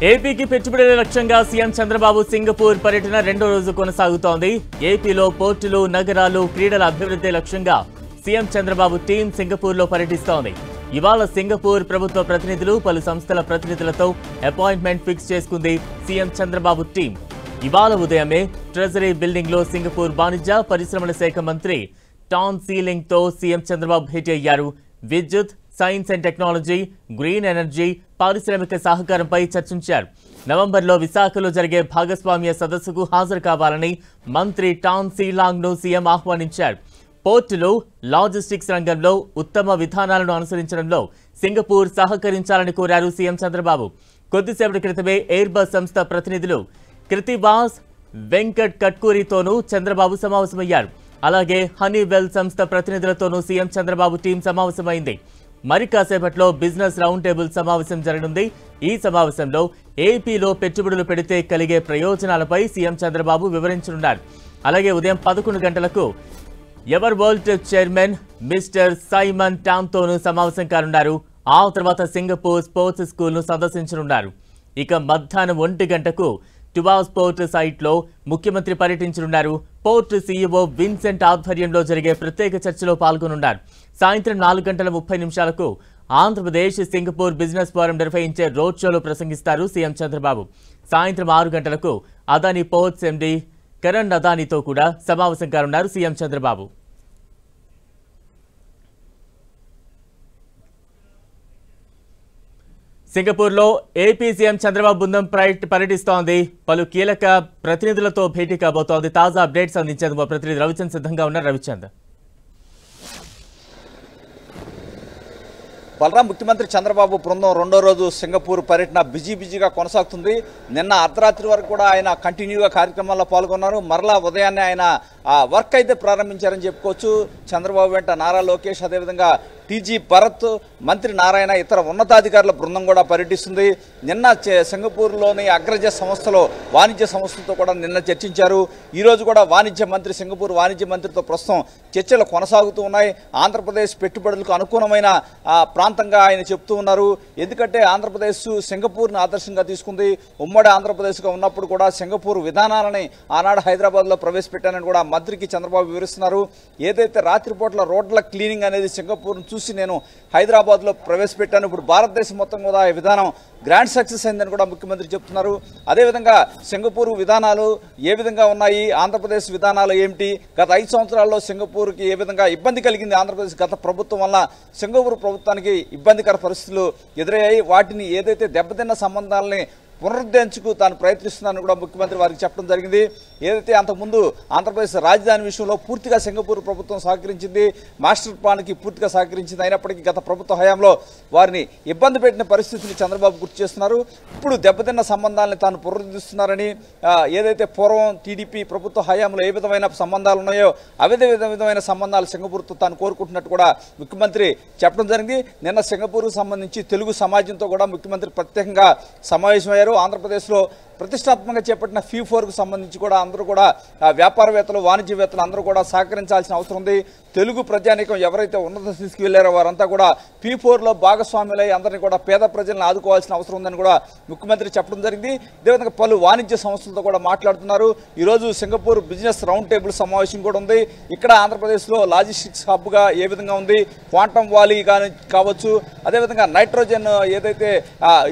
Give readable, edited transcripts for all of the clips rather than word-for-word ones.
ఏపీకి పెట్టుబడుల లక్ష్యంగా సీఎం చంద్రబాబు సింగపూర్ పర్యటన రెండో రోజు కొనసాగుతోంది. ఏపీలో పోర్టులు, నగరాలు, క్రీడల అభివృద్ధి లక్ష్యంగా సీఎం చంద్రబాబు టీం సింగపూర్లో పర్యటిస్తోంది. ఇవాళ సింగపూర్ ప్రభుత్వ ప్రతినిధులు, పలు సంస్థల ప్రతినిధులతో అపాయింట్మెంట్ ఫిక్స్ చేసుకుంది సీఎం చంద్రబాబు టీం. ఇవాళ ఉదయమే ట్రెజరీ బిల్డింగ్ లో సింగపూర్ వాణిజ్య పరిశ్రమల శాఖ మంత్రి టాన్ సీలింగ్ తో సీఎం చంద్రబాబు భేటీ అయ్యారు. విద్యుత్, science and technology, green energy, పారిశ్రామిక సహకారంపై చర్చించారు. నవంబర్లో విశాఖలో జరిగే భాగస్వామ్య సదస్సుకు హాజరు కావాలని మంత్రి టాన్ సీలాంగ్ ను సీఎం ఆహ్వానించారు. పోర్టులు, లాజిస్టిక్స్ రంగంలో ఉత్తమ విధానాలను అనుసరించడంలో సింగపూర్ సహకరించాలని కోరారు సీఎం చంద్రబాబు. కొద్దిసేపటి క్రితమే ఎయిర్ బస్ సంస్థ ప్రతినిధులు కృతివాస్, వెంకట్ కట్కూరితోనూ చంద్రబాబు సమావేశమయ్యారు. అలాగే హనీవెల్ సంస్థ ప్రతినిధులతోనూ సీఎం చంద్రబాబు టీం సమావేశమైంది. మరి కాసేపట్లో బిజినెస్ రౌండ్ టేబుల్ సమావేశం జరగనుంది. ఈ సమావేశంలో ఏపీలో పెట్టుబడులు పెడితే కలిగే ప్రయోజనాలపై సీఎం చంద్రబాబు వివరించనున్నారు. అలాగే ఉదయం 11 గంటలకు ever world chairman mister Simon టామ్తోనూ సమావేశం కానున్నారు. ఆ తర్వాత సింగపూర్ స్పోర్ట్స్ స్కూల్ను సందర్శించనున్నారు. ఇక మధ్యాహ్నం 1 గంటకు టువాస్ పోర్ట్ సైట్లో ముఖ్యమంత్రి పర్యటించనున్నారు. పోర్ట్ సీఈఓ విన్సెంట్ ఆధ్వర్యంలో జరిగే ప్రత్యేక చర్చలో పాల్గొనున్నారు. సాయంత్రం 4:30 ఆంధ్రప్రదేశ్ సింగపూర్ బిజినెస్ ఫోరం నిర్వహించే రోడ్ షోలో ప్రసంగిస్తారు సీఎం చంద్రబాబు. సాయంత్రం 6 గంటలకు అదానీ పోర్ట్స్ ఎండీ కరణ్ అదానీతో కూడా సమావేశం కానున్నారు సీఎం చంద్రబాబు. సింగపూర్లో ఏపీ సీఎం చంద్రబాబు బృందం పర్యటిస్తోంది. పలు కీలక ప్రతినిధులతో భేటీ కాబోతోంది. తాజా అప్డేట్స్ అందించేందుకు మా ప్రతినిధి రవిచంద్ సిద్ధంగా ఉన్నారు. రవిచంద్, బలరాం, ముఖ్యమంత్రి చంద్రబాబు బృందం రెండో రోజు సింగపూర్ పర్యటన బిజీగా కొనసాగుతుంది. నిన్న అర్ధరాత్రి వరకు కూడా ఆయన కంటిన్యూగా కార్యక్రమాల్లో పాల్గొన్నారు. మరలా ఉదయాన్నే ఆయన వర్క్ అయితే ప్రారంభించారని చెప్పుకోవచ్చు. చంద్రబాబు వెంట నారా లోకేష్, అదేవిధంగా టీజీ భరత్, మంత్రి నారాయణ, ఇతర ఉన్నతాధికారుల బృందం కూడా పర్యటిస్తుంది. నిన్న సింగపూర్లోని అగ్రజ సంస్థలో వాణిజ్య సంస్థలతో కూడా నిన్న చర్చించారు. ఈరోజు కూడా సింగపూర్ వాణిజ్య మంత్రితో ప్రస్తుతం చర్చలు కొనసాగుతూ ఉన్నాయి. ఆంధ్రప్రదేశ్ పెట్టుబడులకు అనుకూలమైన ప్రాంతంగా ఆయన చెప్తూ ఉన్నారు. ఎందుకంటే ఆంధ్రప్రదేశ్ సింగపూర్ను ఆదర్శంగా తీసుకుంది. ఉమ్మడి ఆంధ్రప్రదేశ్గా ఉన్నప్పుడు కూడా సింగపూర్ విధానాలని ఆనాడు హైదరాబాద్లో ప్రవేశపెట్టానని కూడా మంత్రికి చంద్రబాబు వివరిస్తున్నారు. ఏదైతే రాత్రిపూట్ల రోడ్ల క్లీనింగ్ అనేది సింగపూర్ను చూసి నేను హైదరాబాద్లో ప్రవేశపెట్టాను, ఇప్పుడు భారతదేశం మొత్తం కూడా ఈ విధానం గ్రాండ్ సక్సెస్ అయిందని కూడా ముఖ్యమంత్రి చెప్తున్నారు. అదేవిధంగా సింగపూర్ విధానాలు ఏ విధంగా ఉన్నాయి, ఆంధ్రప్రదేశ్ విధానాలు ఏమిటి, గత 5 సంవత్సరాల్లో సింగపూర్కి ఏ విధంగా ఇబ్బంది కలిగింది ఆంధ్రప్రదేశ్ గత ప్రభుత్వం వల్ల, సింగపూర్ ప్రభుత్వానికి ఇబ్బందికర పరిస్థితులు ఎదురయ్యాయి, వాటిని ఏదైతే దెబ్బతిన్న సంబంధాలని పునరుద్ధరించుకు తాను ప్రయత్నిస్తున్నానని కూడా ముఖ్యమంత్రి వారికి చెప్పడం జరిగింది. ఏదైతే అంతకుముందు ఆంధ్రప్రదేశ్ రాజధాని విషయంలో పూర్తిగా సింగపూర్ ప్రభుత్వం సహకరించింది, మాస్టర్ ప్లాన్కి పూర్తిగా సహకరించింది. అయినప్పటికీ గత ప్రభుత్వ హయాంలో వారిని ఇబ్బంది పెట్టిన పరిస్థితిని చంద్రబాబు గుర్తు చేస్తున్నారు. ఇప్పుడు దెబ్బతిన్న సంబంధాలను తాను పునరుద్ధరిస్తున్నారని, ఏదైతే పూర్వం టీడీపీ ప్రభుత్వ హయాంలో ఏ విధమైన సంబంధాలు ఉన్నాయో అవే విధమైన సంబంధాలు సింగపూర్తో తాను కోరుకుంటున్నట్టు కూడా ముఖ్యమంత్రి చెప్పడం జరిగింది. నిన్న సింగపూర్కు సంబంధించి తెలుగు సమాజంతో కూడా ముఖ్యమంత్రి ప్రత్యేకంగా సమావేశమయ్యారు. ఆంధ్రప్రదేశ్లో ప్రతిష్టాత్మకంగా చేపట్టిన ఫీ4కు సంబంధించి కూడా అందరూ కూడా వ్యాపారవేత్తలు, వాణిజ్యవేత్తలు అందరూ కూడా సహకరించాల్సిన అవసరం ఉంది. తెలుగు ప్రజానీకం ఎవరైతే ఉన్నత స్థితికి వెళ్ళారో వారంతా కూడా ఫీ4లో భాగస్వాములై అందరినీ కూడా పేద ప్రజలను ఆదుకోవాల్సిన అవసరం ఉందని కూడా ముఖ్యమంత్రి చెప్పడం జరిగింది. ఇదేవిధంగా పలు వాణిజ్య సంస్థలతో కూడా మాట్లాడుతున్నారు. ఈరోజు సింగపూర్ బిజినెస్ రౌండ్ టేబుల్ సమావేశం కూడా ఉంది. ఇక్కడ ఆంధ్రప్రదేశ్లో లాజిస్టిక్స్ హబ్గా ఏ విధంగా ఉంది, క్వాంటమ్ వాలీ కావచ్చు, అదేవిధంగా నైట్రోజన్ ఏదైతే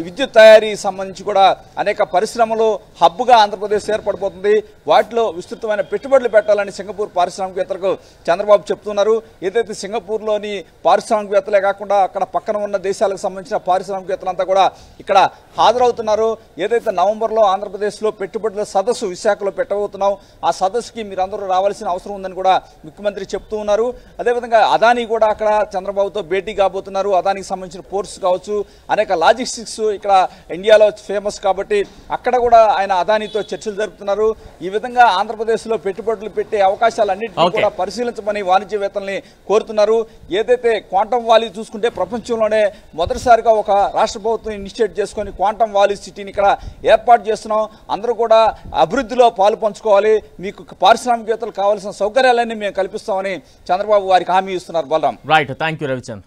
విద్యుత్ తయారీ సంబంధించి కూడా అనేక పరిశ్రమలు హబ్గా ఆంధ్రప్రదేశ్ ఏర్పడిపోతుంది. వాటిలో విస్తృతమైన పెట్టుబడులు పెట్టాలని సింగపూర్ పారిశ్రామికవేత్తలకు చంద్రబాబు చెప్తున్నారు. ఏదైతే సింగపూర్లోని పారిశ్రామికవేత్తలే కాకుండా అక్కడ పక్కన ఉన్న దేశాలకు సంబంధించిన పారిశ్రామికవేత్తలంతా కూడా ఇక్కడ హాజరవుతున్నారు. ఏదైతే నవంబర్లో ఆంధ్రప్రదేశ్లో పెట్టుబడుల సదస్సు విశాఖలో పెట్టబోతున్నాం, ఆ సదస్సుకి మీరందరూ రావాల్సిన అవసరం ఉందని కూడా ముఖ్యమంత్రి చెప్తూ ఉన్నారు. అదేవిధంగా అదానీ కూడా అక్కడ చంద్రబాబుతో భేటీ కాబోతున్నారు. అదానికి సంబంధించిన పోర్ట్స్ కావచ్చు, అనేక లాజిస్టిక్స్ ఇక్కడ ఇండియాలో ఫేమస్ కాబట్టి అక్కడ కూడా ఆయన అదానీతో చర్చలు జరుపుతున్నారు. ఈ విధంగా ఆంధ్రప్రదేశ్లో పెట్టుబడులు పెట్టే అవకాశాలన్నింటినీ కూడా పరిశీలించమని వాణిజ్యవేత్తల్ని కోరుతున్నారు. ఏదైతే క్వాంటమ్ వాలీ చూసుకుంటే ప్రపంచంలోనే మొదటిసారిగా ఒక రాష్ట్ర ప్రభుత్వం ఇనిషియేట్ చేసుకొని క్వాంటమ్ వాలీ సిటీని ఇక్కడ ఏర్పాటు చేస్తున్నాం, అందరూ కూడా అభివృద్ధిలో పాలు పంచుకోవాలి, మీకు పారిశ్రామికవేత్తలు కావాల్సిన సౌకర్యాలన్నీ మేము కల్పిస్తామని చంద్రబాబు వారికి హామీ ఇస్తున్నారు. Balaram, right, thank you Ravichand.